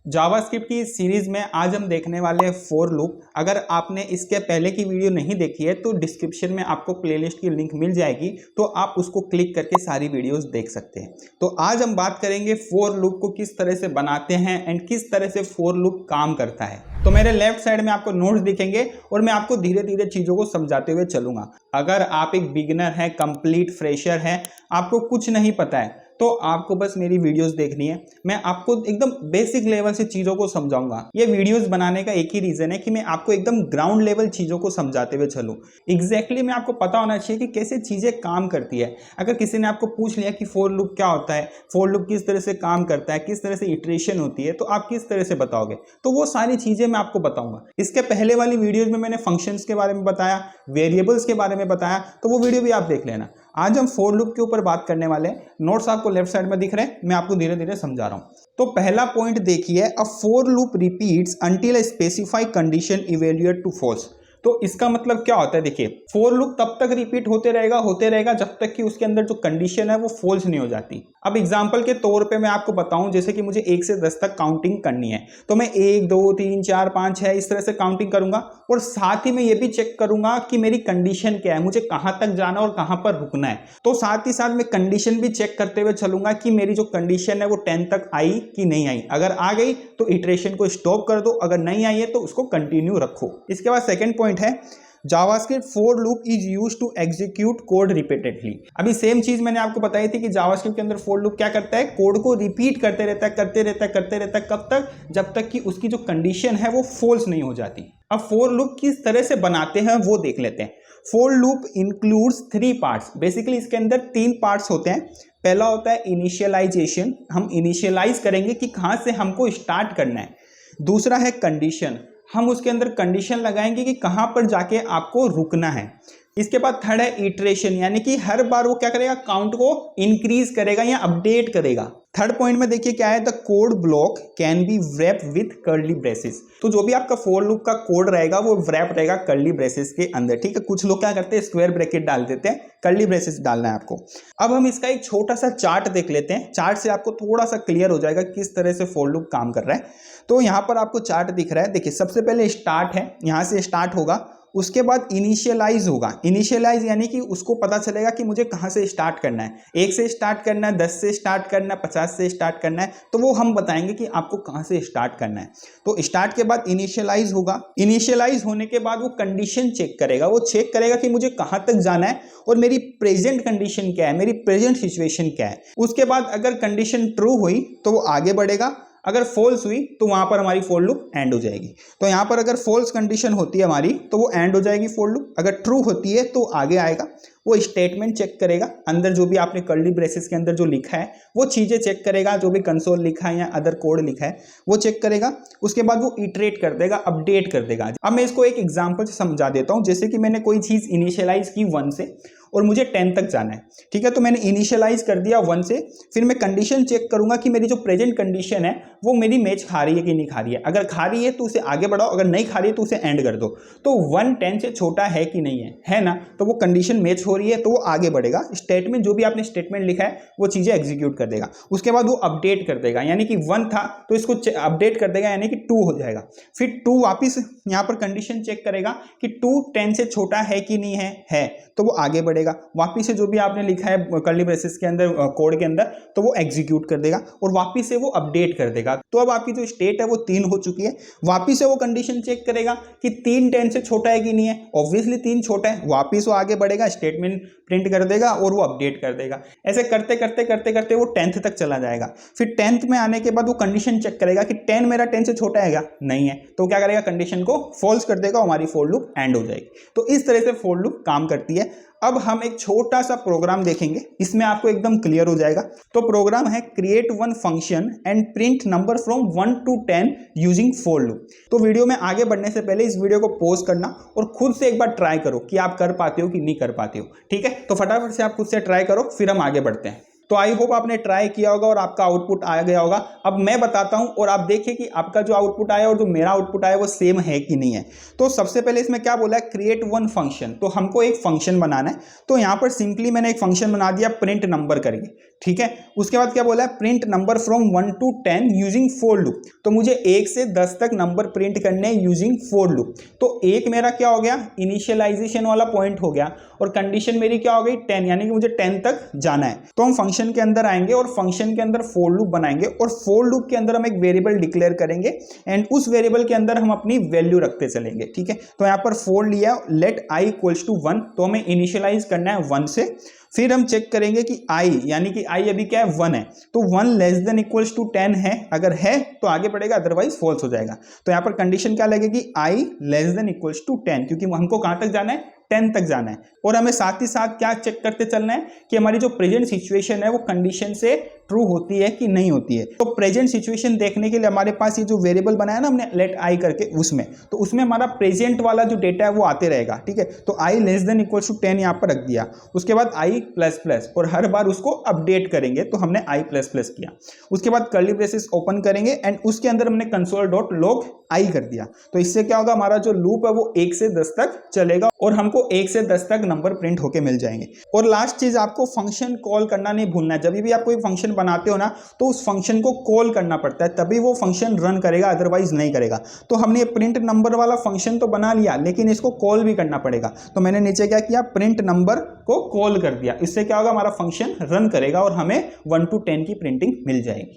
JavaScript की इस series में आज हम देखने वाले हैं फॉर लूप। अगर आपने इसके पहले की वीडियो नहीं देखी है तो डिस्क्रिप्शन में आपको प्लेलिस्ट की लिंक मिल जाएगी, तो आप उसको क्लिक करके सारी वीडियोस देख सकते हैं। तो आज हम बात करेंगे फॉर लूप को किस तरह से बनाते हैं एंड किस तरह से फॉर लूप काम करता है। तो मेरे लेफ्ट साइड में आपको नोट्स दिखेंगे और मैं आपको धीरे धीरे चीज़ों को समझाते हुए चलूंगा। अगर आप एक बिगिनर हैं, कंप्लीट फ्रेशर हैं, आपको कुछ नहीं पता है, तो आपको बस मेरी वीडियोस देखनी है। मैं आपको एकदम बेसिक लेवल से चीज़ों को समझाऊंगा। ये वीडियोस बनाने का एक ही रीज़न है कि मैं आपको एकदम ग्राउंड लेवल चीज़ों को समझाते हुए चलूँ। एग्जैक्टली मैं आपको पता होना चाहिए कि कैसे चीज़ें काम करती है। अगर किसी ने आपको पूछ लिया कि फॉर लूप क्या होता है, फॉर लूप किस तरह से काम करता है, किस तरह से इटरेशन होती है, तो आप किस तरह से बताओगे, तो वो सारी चीज़ें मैं आपको बताऊंगा। इसके पहले वाली वीडियोज़ में मैंने फंक्शंस के बारे में बताया, वेरिएबल्स के बारे में बताया, तो वो वीडियो भी आप देख लेना। आज हम फॉर लूप के ऊपर बात करने वाले हैं। नोट्स आपको लेफ्ट साइड में दिख रहे हैं, मैं आपको धीरे धीरे समझा रहा हूं। तो पहला पॉइंट देखिए, a for loop repeats until a specified condition evaluate to false. तो इसका मतलब क्या होता है, देखिए फॉर लूप तब तक रिपीट होते रहेगा जब तक कि उसके अंदर जो कंडीशन है वो फॉल्स नहीं हो जाती। अब एग्जांपल के तौर पे मैं आपको बताऊं, जैसे कि मुझे 1 से 10 तक काउंटिंग करनी है, तो मैं 1 2 3 4 5 6 इस तरह से काउंटिंग करूंगा और साथ ही मैं ये भी चेक करूंगा कि मेरी कंडीशन क्या है, मुझे कहां तक जाना और कहां पर रुकना है। तो साथ ही साथ मैं कंडीशन भी चेक करते हुए चलूंगा कि मेरी जो कंडीशन है वो 10 तक आई कि नहीं आई। अगर आ गई तो इटरेशन को स्टॉप कर दो, अगर नहीं आई है तो उसको कंटिन्यू रखो। इसके बाद सेकंड पॉइंट है, JavaScript for loop is used to execute code repeatedly. अभी सेम चीज मैंने आपको बताई थी कि जावास्क्रिप्ट के अंदर फॉर लूप क्या करता है, कोड को रिपीट करते रहता है। कब तक? जब तक कि उसकी जो कंडीशन है वो फॉल्स नहीं हो जाती। अब फॉर लूप किस तरह से बनाते हैं वो देख लेते हैं। For loop includes 3 parts. Basically इसके अंदर 3 पार्ट्स होते हैं। पहला होता है इनिशियलाइजेशन, हम इनिशियलाइज करेंगे कि कहां से हमको स्टार्ट करना है। दूसरा है कंडीशन, हम उसके अंदर कंडीशन लगाएंगे कि कहां पर जाके आपको रुकना है। इसके बाद थर्ड है इटरेशन, यानी कि हर बार वो क्या करेगा, काउंट को इंक्रीज करेगा या अपडेट करेगा। थर्ड पॉइंट में देखिए क्या है, the code block can be wrap with curly braces. तो जो भी आपका फॉर लूप का कोड रहेगा वो व्रैप रहेगा कर्ली ब्रेसेस के अंदर। ठीक है, कुछ लोग क्या करते हैं, स्क्वायर ब्रैकेट डाल देते हैं, कर्ली ब्रेसेस डालना है आपको। अब हम इसका एक छोटा सा चार्ट देख लेते हैं। चार्ट से आपको थोड़ा सा क्लियर हो जाएगा किस तरह से फॉर लूप काम कर रहा है। तो यहाँ पर आपको चार्ट दिख रहा है, देखिए सबसे पहले स्टार्ट है, यहाँ से स्टार्ट होगा, उसके बाद इनिशियलाइज होगा। इनिशियलाइज यानी कि उसको पता चलेगा कि मुझे कहाँ से स्टार्ट करना है, 1 से स्टार्ट करना है, 10 से स्टार्ट करना है, 50 से स्टार्ट करना है, तो वो हम बताएंगे कि आपको कहाँ से स्टार्ट करना है। तो स्टार्ट के बाद इनिशियलाइज होगा। इनिशियलाइज होने के बाद वो कंडीशन चेक करेगा, वो चेक करेगा कि मुझे कहाँ तक जाना है और मेरी प्रेजेंट कंडीशन क्या है, मेरी प्रेजेंट सिचुएशन क्या है। उसके बाद अगर कंडीशन ट्रू हुई तो वो आगे बढ़ेगा, अगर फॉल्स हुई तो वहां पर हमारी फॉर लूप एंड हो जाएगी। तो यहां पर अगर फॉल्स कंडीशन होती है हमारी तो वो एंड हो जाएगी फॉर लूप, अगर ट्रू होती है तो आगे आएगा। वो स्टेटमेंट चेक करेगा, अंदर जो भी आपने कर्ली ब्रेसेस के अंदर जो लिखा है वो चीज़ें चेक करेगा, जो भी कंसोल लिखा है या अदर कोड लिखा है वो चेक करेगा। उसके बाद वो इटरेट कर देगा, अपडेट कर देगा। अब मैं इसको एक एग्जांपल से समझा देता हूँ। जैसे कि मैंने कोई चीज़ इनिशियलाइज की 1 से और मुझे 10 तक जाना है, ठीक है, तो मैंने इनिशियलाइज कर दिया 1 से, फिर मैं कंडीशन चेक करूंगा कि मेरी जो प्रेजेंट कंडीशन है वो मेरी मैच खा रही है कि नहीं खा रही है। अगर खा रही है तो उसे आगे बढ़ाओ, अगर नहीं खा रही है तो उसे एंड कर दो। तो 1 10 से छोटा है कि नहीं है ना, तो वो कंडीशन मैच हो रही है तो वो आगे बढ़ेगा। स्टेटमेंट, जो भी आपने स्टेटमेंट लिखा है वो चीजें एग्जीक्यूट कर देगा। उसके बाद वो अपडेट कर देगा, यानी कि 1 था तो इसको अपडेट कर देगा, यानी कि 2 हो जाएगा। फिर 2 वापिस यहाँ पर कंडीशन चेक करेगा कि 2 10 से छोटा है कि नहीं है, तो वो आगे बढ़ेगा। वापिस से जो भी आपने लिखा है कर्ली ब्रेसेस के अंदर कोड के अंदर तो वो एग्जीक्यूट कर देगा और वापिस से वो अपडेट कर देगा। तो अब आपकी जो स्टेट है वो 3 हो चुकी है। वापिस से वो कंडीशन चेक करेगा कि 3 10 से छोटा है कि नहीं है, ऑब्वियसली 3 छोटा है। वापिस वो आगे बढ़ेगा, स्टेटमेंट प्रिंट कर देगा और वो अपडेट कर देगा। ऐसे करते करते वो 10th तक चला जाएगा। फिर 10th में आने के बाद वो कंडीशन चेक करेगा कि 10 मेरा 10 से छोटा है क्या, नहीं है, तो क्या करेगा, कंडीशन को फॉल्स कर देगा, हमारी फॉर लूप एंड हो जाएगी। तो इस तरह से फॉर लूप काम करती है। अब हम एक छोटा सा प्रोग्राम देखेंगे, इसमें आपको एकदम क्लियर हो जाएगा। तो प्रोग्राम है create 1 function and print number from 1 to 10 using for loop. तो वीडियो में आगे बढ़ने से पहले इस वीडियो को पॉज करना और खुद से एक बार ट्राई करो कि आप कर पाते हो कि नहीं कर पाते हो। ठीक है, तो फटाफट से आप खुद से ट्राई करो, फिर हम आगे बढ़ते हैं। तो तो आई होप आपने ट्राई किया होगा और आपका आउटपुट आ गया होगा। अब मैं बताता हूं और आप देखिए कि आपका जो आउटपुट आया और जो मेरा आउटपुट आया वो सेम है कि नहीं है। तो सबसे पहले इसमें क्या बोला है, क्रिएट वन फंक्शन। तो हमको एक फंक्शन बनाना है, तो यहां पर सिंपली मैंने एक फंक्शन बना दिया प्रिंट नंबर करके, ठीक है। उसके बाद क्या बोला है, print number from 1 to 10 using for loop. तो मुझे 1 से 10 तक नंबर प्रिंट करने हैं यूजिंग फॉर लूप। तो एक मेरा क्या हो गया, इनिशियलाइजेशन वाला पॉइंट हो गया और कंडीशन मेरी क्या हो गई 10, यानी कि मुझे 10 तक जाना है। तो हम फंक्शन के अंदर आएंगे और फंक्शन के अंदर फॉर लूप बनाएंगे और फॉर लूप के अंदर हम एक वेरिएबल डिक्लेयर करेंगे एंड उस वेरिएबल के अंदर हम अपनी वैल्यू रखते चलेंगे, ठीक है। तो यहां पर फॉर लिया लेट i इक्वल्स टू 1, तो हमें इनिशियलाइज करना है 1 से। फिर हम चेक करेंगे कि i, यानी कि i अभी क्या है 1 है, तो 1 लेस देन इक्वल्स टू 10 है, अगर है तो आगे बढ़ेगा, अदरवाइज फॉल्स हो जाएगा। तो यहां पर कंडीशन क्या लगेगी, i less than equals to 10, क्योंकि हमको कहां तक जाना है, 10 तक जाना है। और हमें साथ ही साथ क्या चेक करते चलना है कि हमारी जो प्रेजेंट सिचुएशन है वो कंडीशन से ट्रू होती है कि नहीं होती है। तो प्रेजेंट सिचुएशन देखने के लिए हमारे पास ये जो वेरिएबल बनाया ना हमने लेट आई करके, उसमें तो उसमें हमारा प्रेजेंट वाला जो डेटा है वो आते रहेगा, ठीक है। तो आई लेस देन इक्वल टू 10 यहाँ पर रख दिया, उसके बाद आई प्लस प्लस, और हर बार उसको अपडेट करेंगे, तो हमने आई प्लस प्लस किया। उसके बाद कर्ली ब्रेसेस ओपन करेंगे एंड उसके अंदर हमने कंसोल डॉट लॉग आई कर दिया। तो इससे क्या होगा, हमारा जो लूप है वो 1 से 10 तक चलेगा और हमको 1 से 10 तक नंबर प्रिंट होके मिल जाएंगे। और लास्ट चीज, आपको फंक्शन कॉल करना नहीं भूलना है। जब भी आप कोई फंक्शन बनाते हो ना, तो उस फंक्शन को कॉल करना पड़ता है, तभी वो फंक्शन रन करेगा, अदरवाइज नहीं करेगा। तो हमने ये प्रिंट नंबर वाला फंक्शन तो बना लिया, लेकिन इसको कॉल भी करना पड़ेगा। तो मैंने नीचे क्या किया, प्रिंट नंबर को कॉल कर दिया। इससे क्या होगा, हमारा फंक्शन रन करेगा और हमें 1 to 10 की प्रिंटिंग मिल जाएगी।